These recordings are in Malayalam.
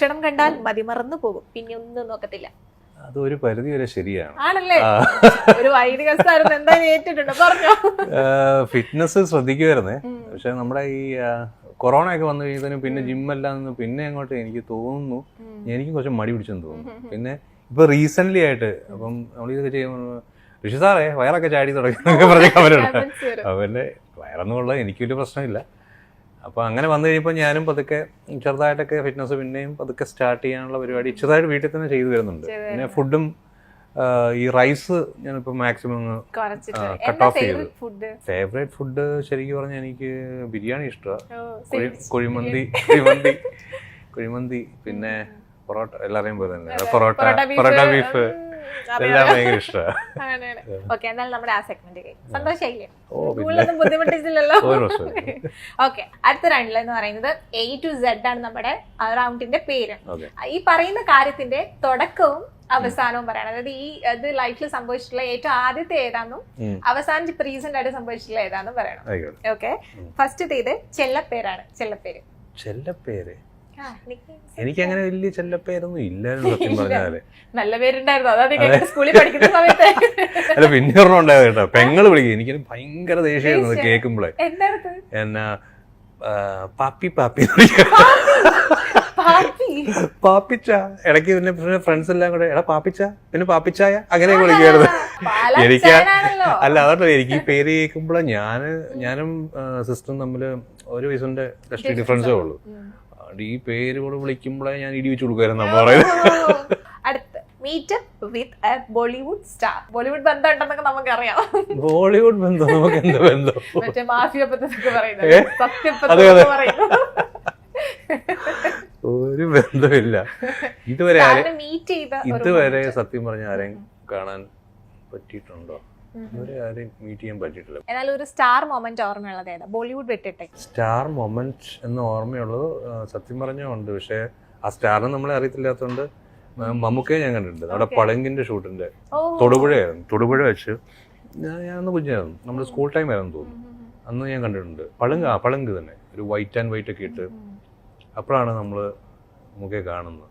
ലക്ഷണം കണ്ടാൽ മതിമറന്നു പോകും, പിന്നെ ഒന്നും നോക്കത്തില്ല. അതൊരു പരിധി വരെ ശരിയാണ്. ആണല്ലേ? ഒരു വൈദികസ്ഥാനം എന്തായാലും ഏറ്റിട്ടുണ്ട്, പറഞ്ഞോ. ഫിറ്റ്നസ് ശ്രദ്ധിക്കുമായിരുന്നേ, പക്ഷെ നമ്മുടെ ഈ കൊറോണ ഒക്കെ വന്നു കഴിയുന്നതിനും പിന്നെ ജിമ്മെല്ലാം നിന്ന് പിന്നെ അങ്ങോട്ട് എനിക്ക് തോന്നുന്നു എനിക്ക് കുറച്ച് മടി പിടിച്ചെന്ന് തോന്നുന്നു. പിന്നെ ഇപ്പൊ റീസെന്റ് ആയിട്ട് അപ്പം നമ്മളിതൊക്കെ ചെയ്യുമ്പോൾ ഋഷി സാറേ വയറൊക്കെ ചാടി തുടങ്ങി പറഞ്ഞ അവരുണ്ട്. അവന്റെ വയറെന്നുള്ളത് എനിക്ക് വലിയ പ്രശ്നമില്ല. അപ്പോൾ അങ്ങനെ വന്നു കഴിയുമ്പോൾ ഞാനും പതുക്കെ ചെറുതായിട്ടൊക്കെ ഫിറ്റ്നസ് പിന്നെയും പതുക്കെ സ്റ്റാർട്ട് ചെയ്യാനുള്ള പരിപാടി ചെറുതായിട്ട് വീട്ടിൽ തന്നെ ചെയ്തു വരുന്നുണ്ട്. പിന്നെ ഫുഡും ഈ റൈസ് ഞാനിപ്പോൾ മാക്സിമം കട്ട് ഓഫ് ചെയ്തു. ഫേവറേറ്റ് ഫുഡ് ശരിക്കും പറഞ്ഞാൽ എനിക്ക് ബിരിയാണി ഇഷ്ടമാണ്, കുഴിമന്തി പിന്നെ പൊറോട്ട, എല്ലാവരെയും പോലെ തന്നെ പൊറോട്ട ബീഫ് എല്ലാം ഭയങ്കര ഇഷ്ടമാണ്. നമ്മുടെ ആ സെഗ്മെന്റ് സന്തോഷമായില്ലേ? ബുദ്ധിമുട്ടിച്ചില്ലല്ലോ. ഓക്കെ, അടുത്ത റൗണ്ടിൽ എന്ന് പറയുന്നത് A to Z ആണ് നമ്മുടെ റൗണ്ടിന്റെ പേര്. ഈ പറയുന്ന കാര്യത്തിന്റെ തുടക്കവും അവസാനവും പറയണം. അതായത് ഈ ഇത് ലൈഫിൽ സംഭവിച്ചിട്ടുള്ള ഏറ്റവും ആദ്യത്തെ ഏതാന്നും അവസാനം റീസെന്റ് ആയിട്ട് സംഭവിച്ചിട്ടുള്ള ഏതാന്നും പറയണം. ഓക്കെ, ഫസ്റ്റ് ഇത് ചെല്ലപ്പേരാണ്. ചെല്ലപ്പേര് എനിക്ക് അങ്ങനെ വലിയ ചെല്ലപ്പേരൊന്നും ഇല്ലായിരുന്നു സത്യം പറഞ്ഞാല്. നല്ല പേരുണ്ടായിരുന്നു സ്കൂളിൽ പഠിക്കുന്ന സമയത്ത്. അല്ല, പിന്നെ ഒരെണ്ണം ഉണ്ടായത് കേട്ടോ, പെങ്ങള് വിളിക്കും. എനിക്ക് ഭയങ്കര ദേഷ്യമായിരുന്നു കേൾക്കുമ്പോഴേ. എന്നാ പാപ്പി പാപ്പിച്ച, ഇടയ്ക്ക് പിന്നെ ഫ്രണ്ട്സ് എല്ലാം കൂടെ എടാ പാപ്പിച്ച, പിന്നെ പാപ്പിച്ചായ അങ്ങനെയൊക്കെ വിളിക്കുമായിരുന്നു. എനിക്ക് അല്ല അതല്ല, എനിക്ക് ഈ പേര് കേൾക്കുമ്പോഴേ ഞാനും സിസ്റ്ററും തമ്മിൽ 1 വയസ്സിന്റെ ഡിഫറൻസേ ഉള്ളൂ. ഈ പേര് കൂടെ വിളിക്കുമ്പോഴേ ഞാൻ ഇടി വെച്ച് കൊടുക്കുമായിരുന്നു നമ്മൾ പറയുന്നത്. അടുത്ത meetup with a Bollywood star. Bollywood ബന്ധം ഉണ്ടെന്നൊക്കെ നമുക്കറിയാം. ബോളിവുഡ് ബന്ധം നമുക്ക് എന്താ ബന്ധം? മറ്റേ മാഫിയ പദ്ധതിയൊക്കെ പറയുന്നത്. ഒരു ബന്ധമില്ല ഇതുവരെ സത്യം പറഞ്ഞ ആരെയും കാണാൻ പറ്റിയിട്ടുണ്ടോ? ആരെയും മീറ്റ് ചെയ്യാൻ പറ്റിയിട്ടില്ല. എന്നാൽ ഒരു സ്റ്റാർ മൊമെന്റ് ഓർമ്മയുള്ളത് ഏതാ ബോളിവുഡ് വിട്ടിട്ട്? സ്റ്റാർ മൊമെന്റ് എന്ന് ഓർമ്മയുള്ളത് സത്യം പറഞ്ഞുണ്ട്, പക്ഷെ ആ സ്റ്റാറിനെ നമ്മളെ അറിയത്തില്ലാത്തതുകൊണ്ട് മമ്മൂക്കയെ ഞാൻ കണ്ടിട്ടുണ്ട്. അവിടെ പളങ്കിന്റെ ഷൂട്ടിന്റെ തൊടുപുഴ വെച്ച് ഞാനന്ന് കുഞ്ഞായിരുന്നു, നമ്മുടെ സ്കൂൾ ടൈം ആയിരുന്നു തോന്നുന്നു. അന്ന് ഞാൻ കണ്ടിട്ടുണ്ട്. പളങ്ക് തന്നെ ഒരു വൈറ്റ് ആൻഡ് വൈറ്റ് ഒക്കെ ഇട്ട്. അപ്പോഴാണ് നമ്മള് മമ്മൂക്കയെ കാണുന്നത്.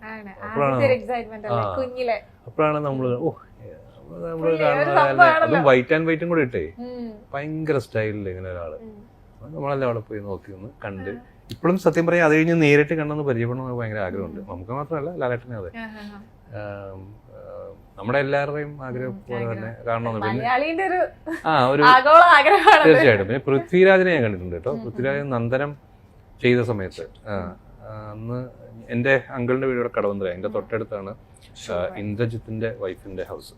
അപ്പോഴാണ് നമ്മള് അതും വൈറ്റ് ആൻഡ് വൈറ്റും കൂടെ ഇട്ടേ ഭയങ്കര സ്റ്റൈലിൽ ഇങ്ങനെ ഒരാള്. നമ്മളെല്ലാം അവിടെ പോയി നോക്കി ഒന്ന് കണ്ട്. ഇപ്പോഴും സത്യം പറയാം അത് കഴിഞ്ഞ് നേരിട്ട് കണ്ടെന്ന് പരിചയപ്പെടണമെന്ന് ഭയങ്കര ആഗ്രഹമുണ്ട്. നമുക്ക് മാത്രമല്ല, ലാലേട്ടനെ അതെ, നമ്മുടെ എല്ലാവരുടെയും ആഗ്രഹം പോലെ തന്നെ കാണണമെന്ന്. പിന്നെ ഒരു തീർച്ചയായിട്ടും. പിന്നെ പൃഥ്വിരാജിനെ ഞാൻ കണ്ടിട്ടുണ്ട് കേട്ടോ. പൃഥ്വിരാജ് നന്ദനം ചെയ്ത സമയത്ത് അന്ന് എൻ്റെ അങ്കിളിന്റെ വീട് ഇവിടെ കടവന്തര, എൻ്റെ തൊട്ടടുത്താണ് ഇന്ദ്രജിത്തിന്റെ വൈഫ് ഹൗസ്.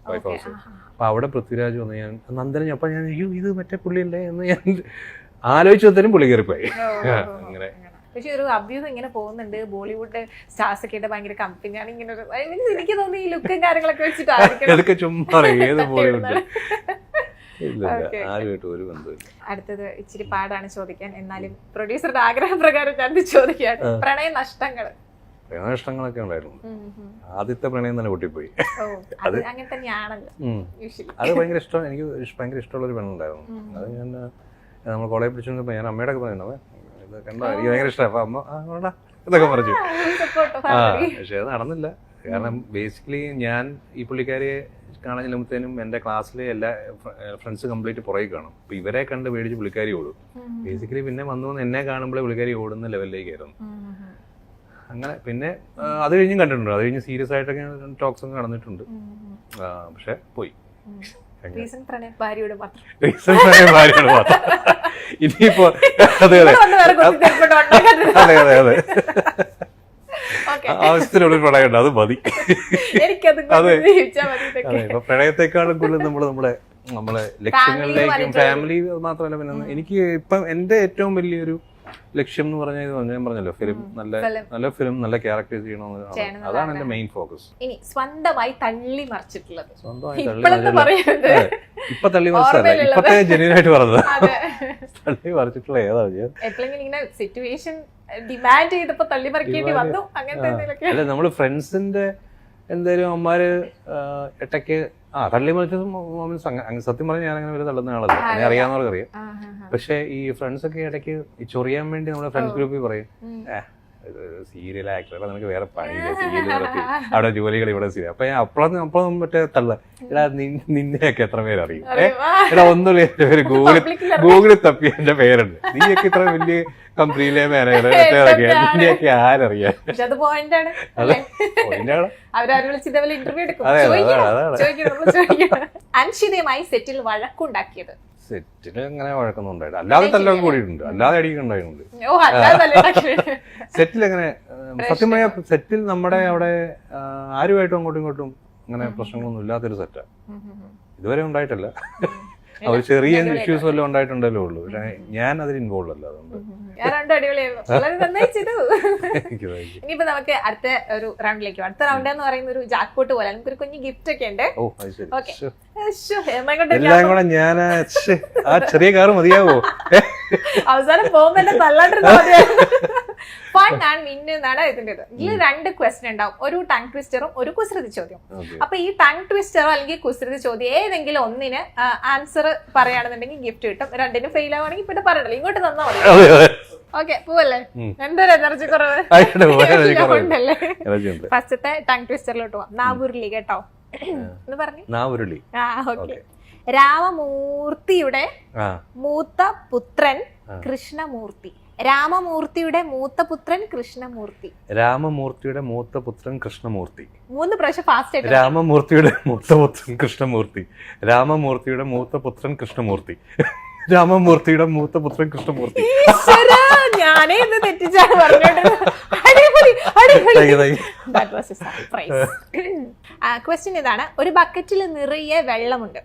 അപ്പൊ അവിടെ പൃഥ്വിരാജ് വന്ന് ഞാൻ നന്ദനം, അപ്പൊ ഞാൻ ഇത് മറ്റേ പുള്ളിയല്ലേ എന്ന് ഞാൻ ആലോചിച്ചതിനും പുള്ളി കയറിപ്പോയി. അങ്ങനെ പക്ഷെ ഒരു അഭ്യൂഹം ഇങ്ങനെ പോകുന്നുണ്ട്, ബോളിവുഡ് സ്റ്റാർസ് ഒക്കെ ഭയങ്കര കമ്പനിയാണ് ഇങ്ങനെ. എനിക്ക് തോന്നുന്നു ഈ ലുക്കും കാര്യങ്ങളൊക്കെ വെച്ചിട്ട് ചുമ്മാ ഏത് ബോളിവുഡ്. അടുത്തത് ഇച്ചിരി പാടാണ് ചോദിക്കാൻ, എന്നാലും പ്രൊഡ്യൂസറുടെ ആഗ്രഹപ്രകാരം ഞാൻ ചോദിക്കാൻ. പ്രണയ നഷ്ടങ്ങളൊക്കെ ഉണ്ടായിരുന്നു. ആദ്യത്തെ പ്രണയം തന്നെ പൊട്ടിപ്പോയി. അത് അങ്ങനെ തന്നെയാണല്ലോ. അത് ഭയങ്കര ഇഷ്ടം, എനിക്ക് ഭയങ്കര ഇഷ്ടമുള്ള ഒരു പെണ്ണുണ്ടായിരുന്നു. അത് ഞാൻ നമ്മൾ കോളേജ് പഠിച്ചോണ്ടിരുന്നപ്പോ ഞാൻ അമ്മയുടെ ഒക്കെ പറയുന്നത് ഇത് കണ്ടോ എനിക്ക് ഭയങ്കര ഇഷ്ടമാണ്. അപ്പൊ അമ്മ ഇതൊക്കെ പറഞ്ഞു. പക്ഷെ അത് നടന്നില്ല. കാരണം ബേസിക്കലി ഞാൻ ഈ പുള്ളിക്കാരിയെ കാണാൻ ചെല്ലുമ്പോഴത്തേനും എൻ്റെ ക്ലാസ്സിലെ എല്ലാ ഫ്രണ്ട്സ് കംപ്ലീറ്റ് പുറകെ കാണും. അപ്പൊ ഇവരെ കണ്ട് പേടിച്ച് പുള്ളിക്കാരി ഓടും. ബേസിക്കലി പിന്നെ വന്നു എന്നെ കാണുമ്പോഴേ പുള്ളിക്കാരി ഓടുന്ന ലെവലിലേക്കായിരുന്നു. അങ്ങനെ പിന്നെ അത് കഴിഞ്ഞും കണ്ടിട്ടുണ്ട്. അത് കഴിഞ്ഞ് സീരിയസ് ആയിട്ടൊക്കെ ടോക്സ് ഒക്കെ നടന്നിട്ടുണ്ട്. പക്ഷെ പോയി. ഭാര്യയോട് മാത്രം. ഇനിയിപ്പോ അതെ ആവശ്യത്തിനുള്ള പ്രണയമുണ്ട്, അത് മതി. അതെ അതെ. ഇപ്പൊ പ്രണയത്തെക്കാളും കൂടുതൽ നമ്മളെ ലക്ഷ്യങ്ങളിലേക്കും ഫാമിലി മാത്രമല്ല. പിന്നെ എനിക്ക് ഇപ്പം എന്റെ ഏറ്റവും വലിയൊരു ലക്ഷ്യം എന്ന് പറഞ്ഞാൽ ഞാൻ പറഞ്ഞല്ലോ, ഫിലിം നല്ല ഫിലിം നല്ല ക്യാരക്ടേഴ്സ് ചെയ്യണമെന്ന്. അതാണ് എന്റെ മെയിൻ ഫോക്കസ്. ഇനി സ്വന്തമായി തള്ളി മറിച്ചിട്ടുള്ളത്? ഇപ്പൊ തള്ളി മറിച്ചല്ല, ഇപ്പത്തെ ജെന്യൂനായിട്ട് പറഞ്ഞത്. തള്ളി മറിച്ചിട്ടുള്ള ഏതാണ്? സിറ്റുവേഷൻ ഡിമാൻഡ് ചെയ്തപ്പോ തള്ളി മറിക്കേണ്ടി വന്നു, അങ്ങനത്തെ. അല്ല, നമ്മള് ഫ്രണ്ട്സിന്റെ എന്തായാലും അമ്മമാര് ഇടയ്ക്ക് തള്ളി മറിച്ച സത്യം പറഞ്ഞാൽ ഞാൻ അങ്ങനെ ഒരു തള്ളുന്ന ആളല്ല, അങ്ങനെ അറിയാവുന്നവർക്ക് അറിയാം. പക്ഷെ ഈ ഫ്രണ്ട്സ് ഒക്കെ ഇടയ്ക്ക് ചൊറിയാൻ വേണ്ടി നമ്മുടെ ഫ്രണ്ട്സ് ഗ്രൂപ്പിൽ പറയും സീരിയൽ ആക്ടർ, അപ്പൊ നിനക്ക് വേറെ പണിയില്ല, സീരിയൽ അവിടെ ജോലികൾ ഇവിടെ സീരിയൽ. അപ്പൊ ഞാൻ അപ്പോഴും മറ്റേ തള്ള, എടാ നിന്നെയൊക്കെ എത്ര പേരറിയും, എടാ ഒന്നുമില്ല എന്റെ പേര് ഗൂഗിളിൽ തപ്പി എന്റെ പേരുണ്ട്, നീയൊക്കെ ഇത്ര വലിയ കമ്പനിയിലെ മാനേജർ നിന്നെയൊക്കെ ആരറിയാം. അൻഷിതയുമായി സെറ്റിൽ വഴക്കുണ്ടാക്കിയത്? സെറ്റില് അങ്ങനെ വഴക്കൊന്നും ഉണ്ടായിട്ടില്ല, അല്ലാതെ തല്ലൊക്കെ കൂടിയിട്ടുണ്ട്, അല്ലാതെ അടിയൊക്കെ ഉണ്ടായിട്ടുണ്ട്. സെറ്റിൽ അങ്ങനെ സത്യം പറയാ, സെറ്റിൽ നമ്മുടെ അവിടെ ആരുമായിട്ടും അങ്ങോട്ടും ഇങ്ങോട്ടും അങ്ങനെ പ്രശ്നങ്ങളൊന്നും ഇല്ലാത്തൊരു സെറ്റാ, ഇതുവരെ ഉണ്ടായിട്ടില്ല. അവർ ചെറിയ ഇഷ്യൂസ് വല്ലതും ഉണ്ടായിട്ടുണ്ടല്ലോ ഉള്ളൂ, പക്ഷെ ഞാൻ അതിൽ ഇൻവോൾവ് അല്ല. അതുകൊണ്ട് ഇനിയിപ്പോ നമുക്ക് അടുത്ത ഒരു റൗണ്ടിലേക്ക്, അടുത്ത റൗണ്ട് എന്ന് പറയുന്ന ഒരു ജാക്ക്പോട്ട് പോലെ നമുക്കൊരു കുഞ്ഞു ഗിഫ്റ്റ് ഒക്കെ ഉണ്ട്. എല്ലാം കൂടെ ഞാൻ ആ ചെറിയ കാറ് മതിയാവോ? അവസാനം പോകുമ്പോ എന്നെ തല്ലാണ്ടിരുന്ന ഫൺ ആൻഡ് വിൻ എന്നാണ് ഇതിൻ്റെത്. ഇതിൽ 2 ക്വസ്റ്റ്യൻ ഉണ്ടാവും, ഒരു ടങ് ട്വിസ്റ്ററും ഒരു കുസൃതി ചോദ്യം. അപ്പൊ ഈ ടങ് ട്വിസ്റ്ററോ അല്ലെങ്കിൽ കുസൃതി ചോദ്യം ഏതെങ്കിലും ഒന്നിന് ആൻസർ പറയുകയാണെന്നുണ്ടെങ്കിൽ ഗിഫ്റ്റ് കിട്ടും. 2നും ഫെയിൽ ആവുകയാണെങ്കിൽ പിന്നെ പറയണല്ലോ, ഇങ്ങോട്ട് തന്നാ മതി. ഓക്കെ, പോവല്ലേ? എന്തൊരു എനർജി കുറവ് ഉണ്ടല്ലേ? ഫസ്റ്റത്തെ ടങ് ട്വിസ്റ്ററിലോട്ട് പോവാം. നാവുരുളി കേട്ടോ എന്ന് പറഞ്ഞു. നാവുരുളി. ഓക്കെ. രാമമൂർത്തിയുടെ മൂത്ത പുത്രൻ കൃഷ്ണമൂർത്തി. രാമമൂർത്തിയുടെ മൂത്ത പുത്രൻ കൃഷ്ണമൂർത്തി. രാമമൂർത്തിയുടെ മൂത്ത പുത്രൻ കൃഷ്ണമൂർത്തി. 3 പ്രാവശ്യം ഫാസ്റ്റ് ആയിട്ട്. രാമമൂർത്തിയുടെ മൂത്ത പുത്രൻ കൃഷ്ണമൂർത്തി. രാമമൂർത്തിയുടെ മൂത്ത പുത്രൻ കൃഷ്ണമൂർത്തി. രാമമൂർത്തിയുടെ മൂത്ത പുത്രൻ കൃഷ്ണമൂർത്തി. ഞാനേ ഇന്ന് തെറ്റിച്ചാണ് പറഞ്ഞോണ്ടിരുന്നത്. ക്വസ്റ്റ്യൻ ഇതാണ്. ഒരു ബക്കറ്റിൽ നിറയെ വെള്ളമുണ്ട്.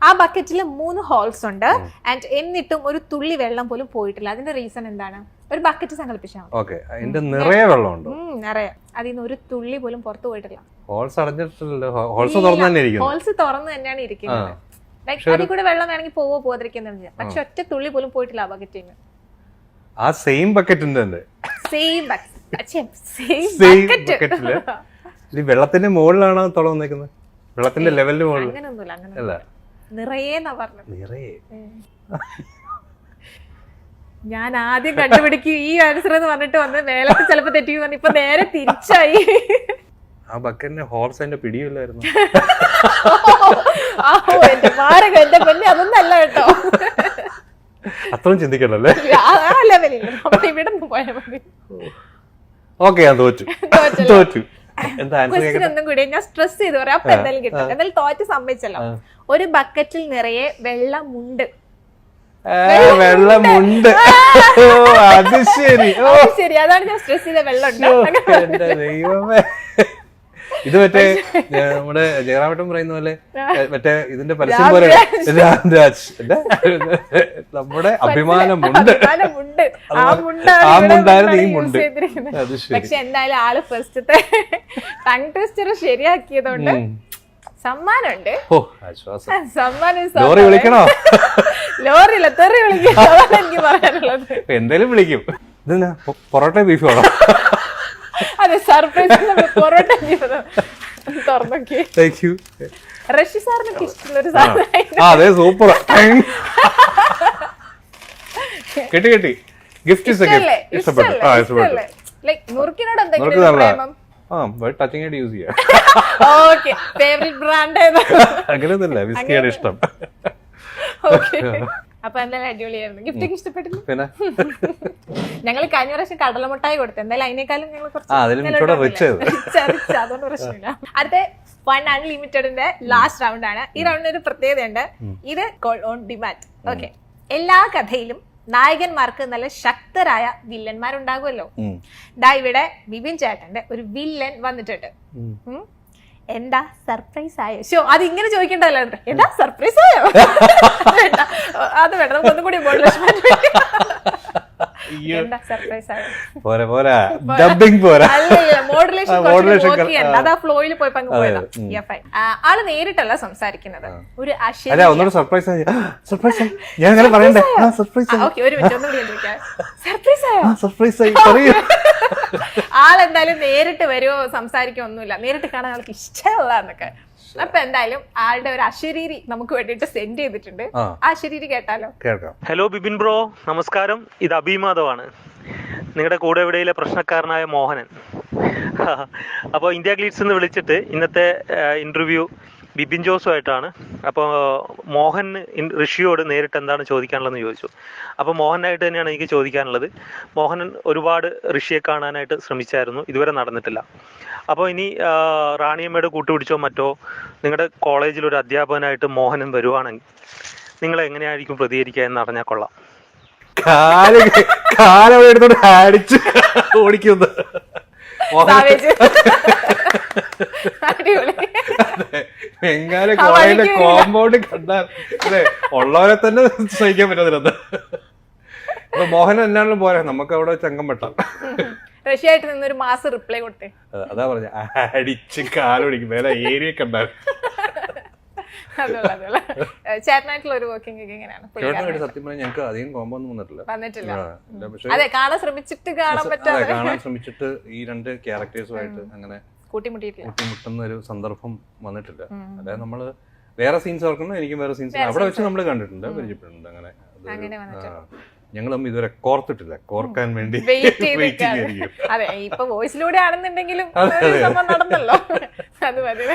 ആ ബക്കറ്റിൽ 3 ഹോൾസ് ഉണ്ട്. ആൻഡ് എന്നിട്ടും ഒരു തുള്ളി വെള്ളം പോലും പോയിട്ടില്ല. അതിന്റെ റീസൺ എന്താണ്? ഒരു ബക്കറ്റ് സങ്കല്പിച്ചാൽ നിറയെ വെള്ളമുണ്ട്, നിറയെ, അതിന്ന് ഒരു തുള്ളി പോലും പുറത്തു പോയിട്ടില്ല. ഹോൾസ് അടഞ്ഞിട്ടില്ലല്ലോ, ഹോൾസ് തുറന്നു തന്നെയാണ് ഇരിക്കുന്നത്. ലൈക് അതിൽ കൂടെ വെള്ളം വേണമെങ്കിൽ പോവാതിരിക്കുന്നില്ല, പക്ഷെ ഒറ്റ തുള്ളി പോലും പോയിട്ടില്ല ആ ബക്കറ്റിന്. ആ സെയിം ബക്കറ്റിന്റെ വെള്ളത്തിന്റെ മുകളിലാണോ തുള വന്നേക്കുന്നത്? വെള്ളത്തിന്റെ ലെവലിന് മുകളിൽ? അങ്ങനെയൊന്നുമില്ല, നിറയേന്നാ പറഞ്ഞത്. നിറയെ. ഞാൻ ആദ്യം കണ്ടുപിടിക്കും ഈ ആൻസർ എന്ന് പറഞ്ഞിട്ട് വന്ന് മേലത്തെ ചിലപ്പോ തെറ്റിക്കും പറഞ്ഞു. ഇപ്പൊ നേരെ തിരിച്ചായി. ആ ബക്കറ്റിന്റെ ഹോൾസ് അതിന്റെ പിടിയില്ലായിരുന്നു. എന്റെ പൊന്നെ, അതൊന്നും അല്ല കേട്ടോ. അത്രയും ചിന്തിക്കണല്ലേ? ഇവിടെ പോയാൽ മതി. ഓക്കെ, ഞാൻ തോറ്റു. ഒന്നും കൂടി ഞാൻ സ്ട്രെസ് ചെയ്ത് പറയാം, അപ്പൊ എന്തായാലും കിട്ടും. എന്തായാലും തോറ്റ് സമ്മതിച്ചല്ലോ. ഒരു ബക്കറ്റിൽ നിറയെ വെള്ളമുണ്ട്. വെള്ളമുണ്ട്, അത് ശരി, അതാണ് ഞാൻ സ്ട്രെസ് ചെയ്ത വെള്ളമുണ്ട്. ദൈവമേ, ഇത് മറ്റേ നമ്മുടെ ജയറാമേട്ടൻ പറയുന്ന പോലെ മറ്റേ ഇതിന്റെ പരസ്യം പോലെ രാംരാജ്, നമ്മുടെ അഭിമാനമുണ്ട്, ആ മുണ്ടായിരുന്നു ഈ മുണ്ട്. പക്ഷെ എന്തായാലും ആള് ഫസ്റ്റത്തെ ടങ് ട്വിസ്റ്റർ ശരിയാക്കിയതുകൊണ്ട് സമ്മാനമുണ്ട്. ലോറി വിളിക്കണോ? ലോറിയില്ല, തെറി വിളിക്കും. എനിക്ക് പറയാനുള്ളത് എന്തായാലും വിളിക്കും. ഇതെന്നാ പൊറോട്ട ബീഫ് വേണം? അതെ, സർപ്രൈസ് പൊറോട്ട തുറന്നോക്കി. റഷി സാറിനൊക്കെ ഇഷ്ടമുള്ളൊരു സാധനം. അതെ, സൂപ്പർ. കിട്ടി. ഗിഫ്റ്റ് ഇഷ്ടപ്പെട്ടു. നുറുക്കിനോട് എന്തെങ്കിലും പ്രേമം? ടച്ചിങ് ആയിട്ട് യൂസ് ചെയ്യാം. ഓക്കെ, ഫേവറേറ്റ് ബ്രാൻഡ് അങ്ങനെയൊന്നുമില്ല, വിസ്കിയാണ് ഇഷ്ടം. അപ്പൊ എന്തായാലും അടിപൊളിയായിരുന്നു. ഗിഫ്റ്റൊക്കെ ഇഷ്ടപ്പെട്ടില്ല? പിന്നെ ഞങ്ങൾ കഴിഞ്ഞ പ്രാവശ്യം കടലമുട്ടായി കൊടുത്തു. എന്തായാലും അതിനേക്കാളും ഞങ്ങൾ അതുകൊണ്ട് പ്രശ്നമില്ല. അടുത്ത ഫൺ അൺലിമിറ്റഡിന്റെ ലാസ്റ്റ് റൗണ്ട് ആണ്. ഈ റൗണ്ടിന് ഒരു പ്രത്യേകതയുണ്ട്. ഇത് കോൾ ഓൺ ഡിമാൻഡ്. ഓക്കെ, എല്ലാ കഥയിലും നായകന്മാർക്ക് നല്ല ശക്തരായ വില്ലന്മാരുണ്ടാകുമല്ലോ. ഇവിടെ ബിബിൻ ചേട്ടന്റെ ഒരു വില്ലൻ വന്നിട്ടുണ്ട്. എന്താ സർപ്രൈസ് ആയോ? ഷോ, അത് ഇങ്ങനെ ചോദിക്കണ്ടല്ലോ. എന്താ സർപ്രൈസ് ആയോ? അത് വേണ്ട, നമുക്ക് ഒന്നും കൂടി മോഡുലേഷൻ അതാ ഫ്ലോയിൽ പോയി പങ്ക് പോയതാ. ആള് നേരിട്ടല്ല സംസാരിക്കുന്നത്. ഒരു ആളെന്തായാലും നേരിട്ട് വരുമോ സംസാരിക്കോ ഒന്നുമില്ല, നേരിട്ട് കാണാൻ ആൾക്ക് ഇഷ്ടമല്ല എന്നൊക്കെ. അപ്പൊ എന്തായാലും ആളുടെ ഒരു അശരീരി നമുക്ക് വേണ്ടിട്ട് സെൻഡ് ചെയ്തിട്ടുണ്ട്. ആ അശരീരി കേട്ടാലോ? ഹലോ ബിബിൻ ബ്രോ, നമസ്കാരം. ഇത് അഭിമാധവാണ്. നിങ്ങളുടെ കൂടെ എവിടെയിലെ പ്രശ്നക്കാരനായ മോഹനൻ. അപ്പോൾ ഇന്ത്യ ഗ്ലീഡ്സ് എന്ന് വിളിച്ചിട്ട് ഇന്നത്തെ ഇൻ്റർവ്യൂ ബിബിൻ ജോസുമായിട്ടാണ്. അപ്പോൾ മോഹൻ ഋഷിയോട് നേരിട്ട് എന്താണ് ചോദിക്കാനുള്ളതെന്ന് ചോദിച്ചു. അപ്പോൾ മോഹനായിട്ട് തന്നെയാണ് എനിക്ക് ചോദിക്കാനുള്ളത്. മോഹനൻ ഒരുപാട് ഋഷിയെ കാണാനായിട്ട് ശ്രമിച്ചായിരുന്നു, ഇതുവരെ നടന്നിട്ടില്ല. അപ്പോൾ ഇനി റാണിയമ്മയുടെ കൂട്ടുപിടിച്ചോ മറ്റോ നിങ്ങളുടെ കോളേജിൽ ഒരു അധ്യാപകനായിട്ട് മോഹനൻ വരുവാണെങ്കിൽ നിങ്ങൾ എങ്ങനെയായിരിക്കും പ്രതികരിക്കുക എന്ന് അറിഞ്ഞാൽ കൊള്ളാം. കാലെടുത്തോണ്ട് അടിച്ച് ഓടിക്കുന്നത് ബംഗാളി കോളേജിന്റെ കോമ്പൗണ്ട് കണ്ടാൽ അതെ ഉള്ളവരെ തന്നെ സഹിക്കാൻ പറ്റാതിരുന്നത്. അപ്പൊ മോഹൻ എന്നാണെങ്കിലും പോരാ, നമുക്ക് അവിടെ ചങ്കം വെട്ടാം. റഷ്യായിട്ട് നിന്നൊരു മാസം റിപ്ലൈ കൊടുത്തേ. അതാ പറഞ്ഞ അടിച്ച് കാലൊടിക്കും വേറെ ഏരിയ കണ്ടാൽ. ചേട്ടനായിട്ടുള്ള ഒരു വർക്കിംഗ് എങ്ങനെയാണ്? സത്യം പറഞ്ഞാൽ ഞങ്ങൾക്ക് അധികം കോമ്പോ ഒന്നും വന്നിട്ടില്ല. അതെ, കാണാൻ ശ്രമിച്ചിട്ട് കാണാൻ ശ്രമിച്ചിട്ട് ഈ രണ്ട് ക്യാരക്ടേഴ്സുമായിട്ട് അങ്ങനെ കൂട്ടിമുട്ടുന്ന ഒരു സന്ദർഭം വന്നിട്ടില്ല. അതായത് നമ്മള് വേറെ സീൻസ് ഓർക്കണം, എനിക്കും വേറെ സീൻസ് അവിടെ വെച്ച് നമ്മൾ കണ്ടിട്ടുണ്ട്, പരിചയപ്പെട്ടിട്ടുണ്ട്. അങ്ങനെ ഞങ്ങൾ തമ്മിൽ ഇതുവരെ കോർത്തിട്ടില്ല, കോർക്കാൻ വേണ്ടി അതെ. ഇപ്പൊ വോയിസിലൂടെ ആണെന്നുണ്ടെങ്കിലും നടന്നല്ലോ, അത് മതി.